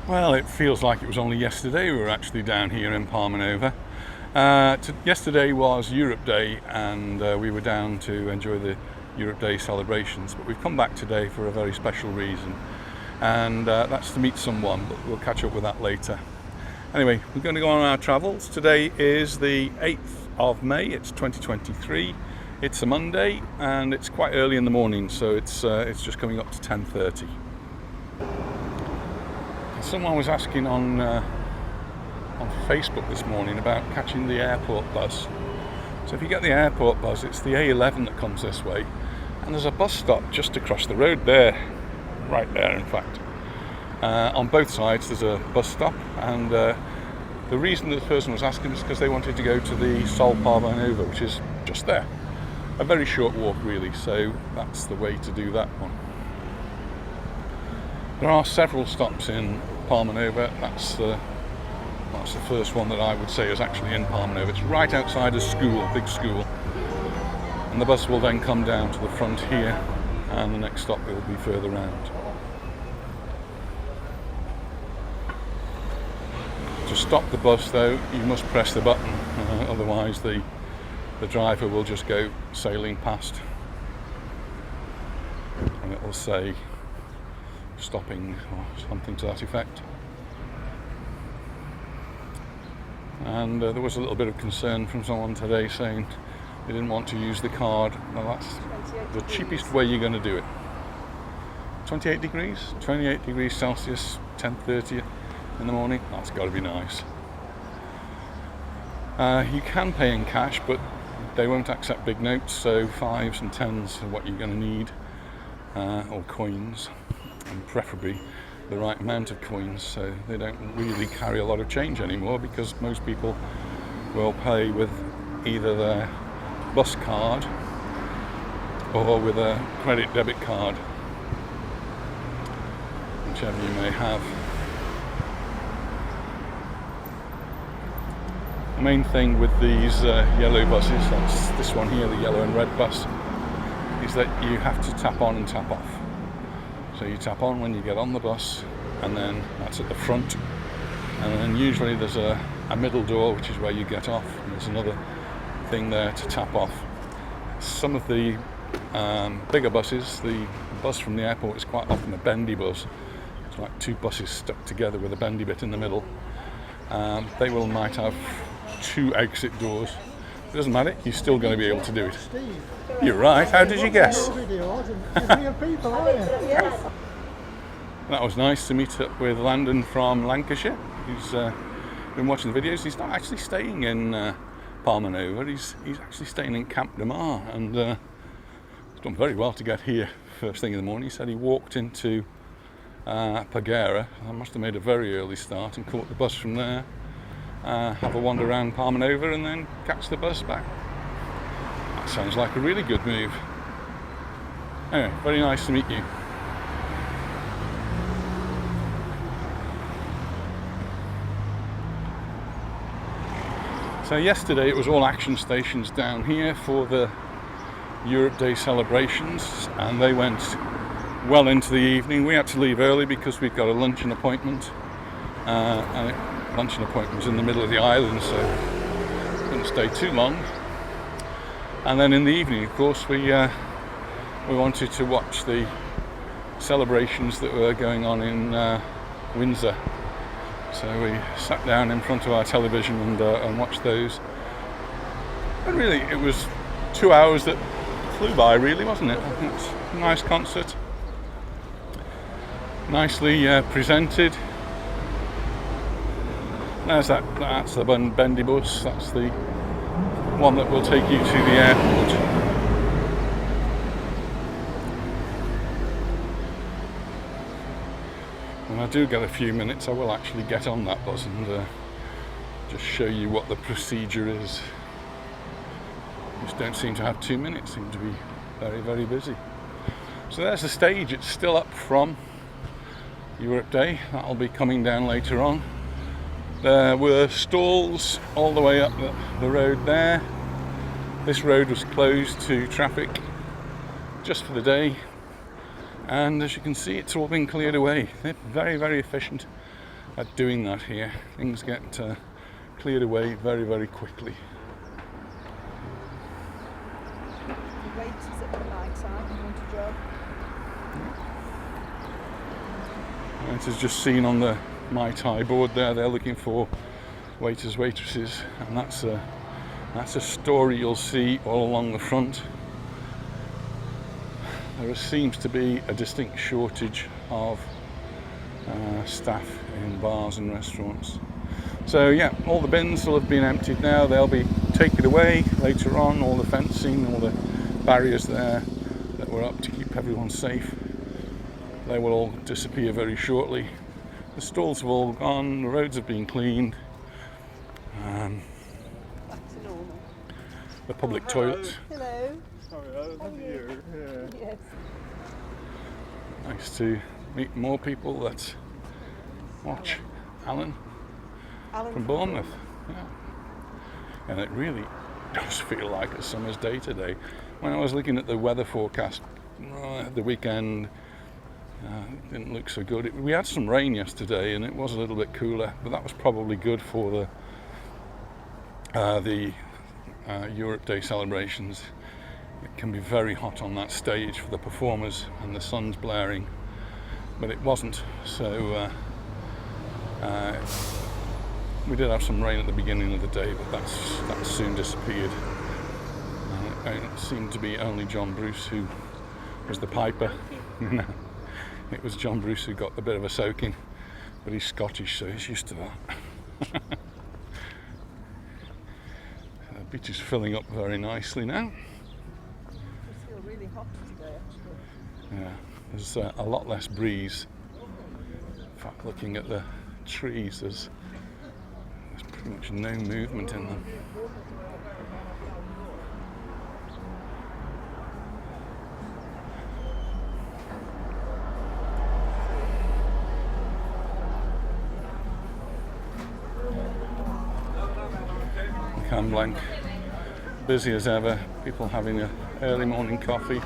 Well, it feels like it was only yesterday we were actually down here in Palmanova. Yesterday was Europe Day, and we were down to enjoy the Europe Day celebrations, but we've come back today for a very special reason, and that's to meet someone, but we'll catch up with that later. Anyway, we're going to go on our travels. Today is the 8th of May, it's 2023. It's a Monday and it's quite early in the morning, so it's just coming up to 10:30. Someone was asking on Facebook this morning about catching the airport bus. So if you get the airport bus, it's the A11 that comes this way, and there's a bus stop just across the road there, right there in fact. On both sides there's a bus stop, and the reason that the person was asking is because they wanted to go to the Palmanova, which is just there. A very short walk really, so that's the way to do that one. There are several stops in Palmanova. That's the first one that I would say is actually in Palmanova. It's right outside a school, a big school. And the bus will then come down to the front here, and the next stop will be further round. To stop the bus though, you must press the button, otherwise the driver will just go sailing past. And it will say stopping or something to that effect. And there was a little bit of concern from someone today saying they didn't want to use the card. Well, that's the cheapest way you're going to do it. 28 degrees Celsius, 10:30 in the morning. That's got to be nice. You can pay in cash, but they won't accept big notes, so 5s and 10s are what you're going to need, or coins. And preferably the right amount of coins, so they don't really carry a lot of change anymore, because most people will pay with either their bus card or with a credit debit card, whichever you may have. The main thing with these yellow buses, that's this one here, the yellow and red bus, is that you have to tap on and tap off. So you tap on when you get on the bus, and then that's at the front, and then usually there's a middle door, which is where you get off, and there's another thing there to tap off. Some of the bigger buses, the bus from the airport is quite often a bendy bus. It's like two buses stuck together with a bendy bit in the middle. They might have 2 exit doors. It doesn't matter, you're still going to be able to do it. Steve. You're right, how did you guess? That was nice to meet up with Landon from Lancashire. He's been watching the videos. He's not actually staying in Palmanova, he's actually staying in Camp de Mar, and he's done very well to get here first thing in the morning. He said he walked into Pagera. I must have made a very early start and caught the bus from there. Have a wander around Palmanova and then catch the bus back. That sounds like a really good move. Anyway, very nice to meet you. So yesterday it was all action stations down here for the Europe Day celebrations, and they went well into the evening. We had to leave early because we've got a luncheon appointment, and luncheon appointment was in the middle of the island, so couldn't stay too long. And then in the evening, of course, we wanted to watch the celebrations that were going on in Windsor. So we sat down in front of our television and watched those. And really, it was 2 hours that flew by, really, wasn't it? I think it's a nice concert, nicely presented. That's the bendy bus. That's the one that will take you to the airport. When I do get a few minutes, I will actually get on that bus and just show you what the procedure is. Just don't seem to have 2 minutes, seem to be very, very busy. So there's the stage. It's still up from Europe Day. That'll be coming down later on. There were stalls all the way up the road there. This road was closed to traffic just for the day, and as you can see, it's all been cleared away. They're very, very efficient, at doing that here. Things get cleared away very, very quickly. The waiters at the night time want a job. This is just seen on the Mai Tai board there. They're looking for waiters, waitresses, and that's a story you'll see all along the front. There seems to be a distinct shortage of staff in bars and restaurants. So yeah, all the bins will have been emptied now. They'll be taken away later on. All the fencing, all the barriers there that were up to keep everyone safe, they will all disappear very shortly. The stalls have all gone, the roads have been cleaned. Back to normal. The public toilets. Hello. Sorry, I was here. Yeah. Yes. Nice to meet more people that watch Alan from Bournemouth. Yeah. And it really does feel like a summer's day today. When I was looking at the weather forecast, the weekend didn't look so good. We had some rain yesterday and it was a little bit cooler, but that was probably good for the Europe Day celebrations. It can be very hot on that stage for the performers and the sun's blaring, but it wasn't. So we did have some rain at the beginning of the day, but that soon disappeared. It seemed to be only John Bruce who was the piper. It was John Bruce who got a bit of a soaking, but he's Scottish, so he's used to that. The beach is filling up very nicely now. It's feel really hot today, actually. Yeah, there's a lot less breeze. In fact, looking at the trees, there's pretty much no movement in them. Blank, busy as ever, people having an early morning coffee,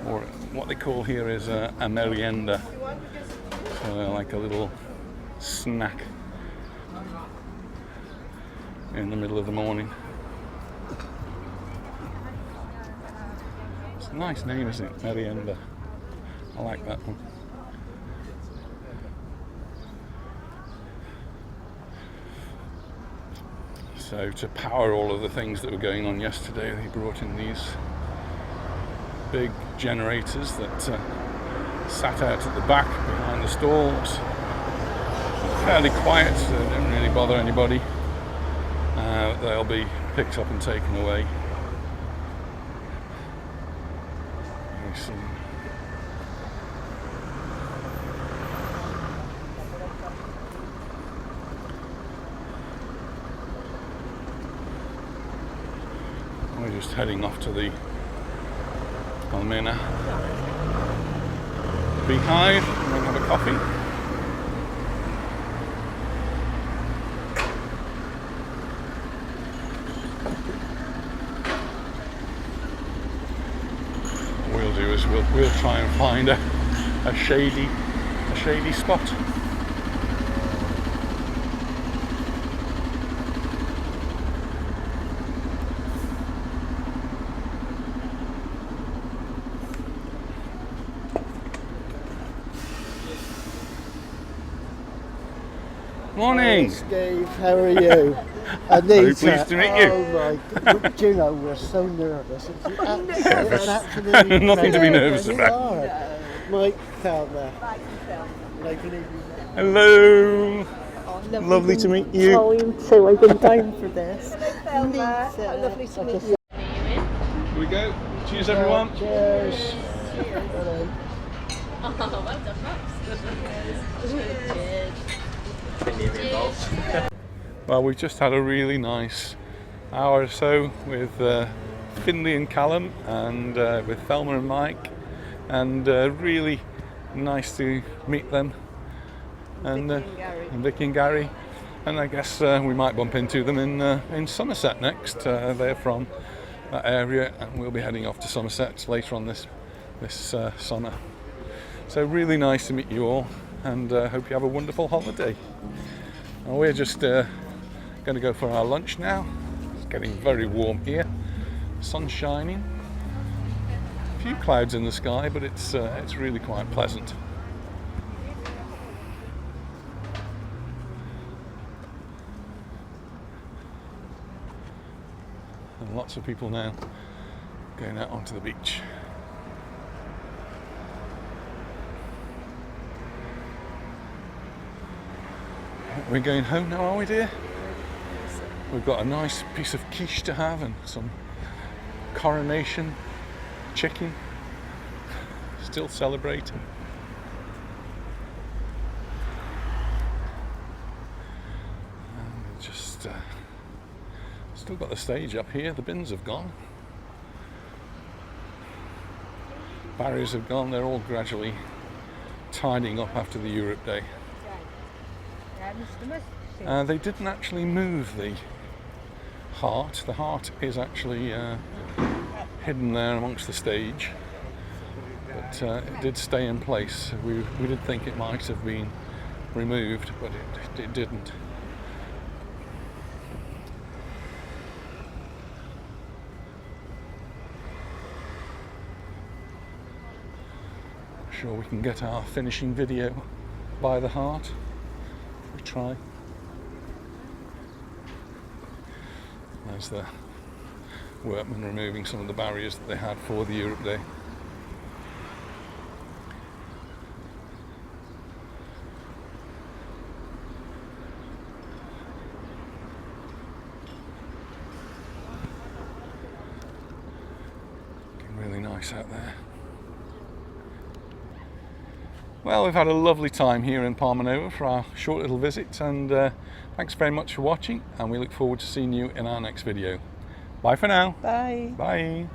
or what they call here is a merienda, so like a little snack in the middle of the morning. It's a nice name, isn't it? Merienda. I like that one. So to power all of the things that were going on yesterday, they brought in these big generators that sat out at the back behind the stalls. Fairly quiet, so they didn't really bother anybody. They'll be picked up and taken away very soon. We're just heading off to the Palmanova Beehive and we'll have a coffee. What we'll do is we'll try and find a shady spot. Morning. Hey Steve, how are you? Anita. Very pleased to meet you. Oh my God. Do you know, we're so nervous. It's absolutely Nothing to be nervous about. about. Mike Thelma. Hello. Oh, Lovely to meet you. Oh, you too. I've been dying for this. Thelma. How lovely to meet you. Here we go. Cheers, everyone. Cheers. Cheers. Oh, well done, Max. Cheers. Well, we've just had a really nice hour or so with Finley and Callum and with Thelma and Mike, and really nice to meet them, and Vicky and Gary, and I guess we might bump into them in Somerset next. They're from that area, and we'll be heading off to Somerset later on this summer. So really nice to meet you all. and hope you have a wonderful holiday. And we're just going to go for our lunch now. It's getting very warm here, sun shining, a few clouds in the sky, but it's really quite pleasant. And lots of people now going out onto the beach. We're going home now, are we, dear? We've got a nice piece of quiche to have and some coronation chicken. Still celebrating. And just still got the stage up here. The bins have gone. Barriers have gone. They're all gradually tidying up after the Europe Day. They didn't actually move the heart. The heart is actually hidden there amongst the stage, but it did stay in place. We did think it might have been removed, but it didn't. Sure we can get our finishing video by the heart. We try. There's the workmen removing some of the barriers that they had for the Europe Day. Looking really nice out there. Well, we've had a lovely time here in Palmanova for our short little visit, and thanks very much for watching, and we look forward to seeing you in our next video. Bye for now. Bye. Bye.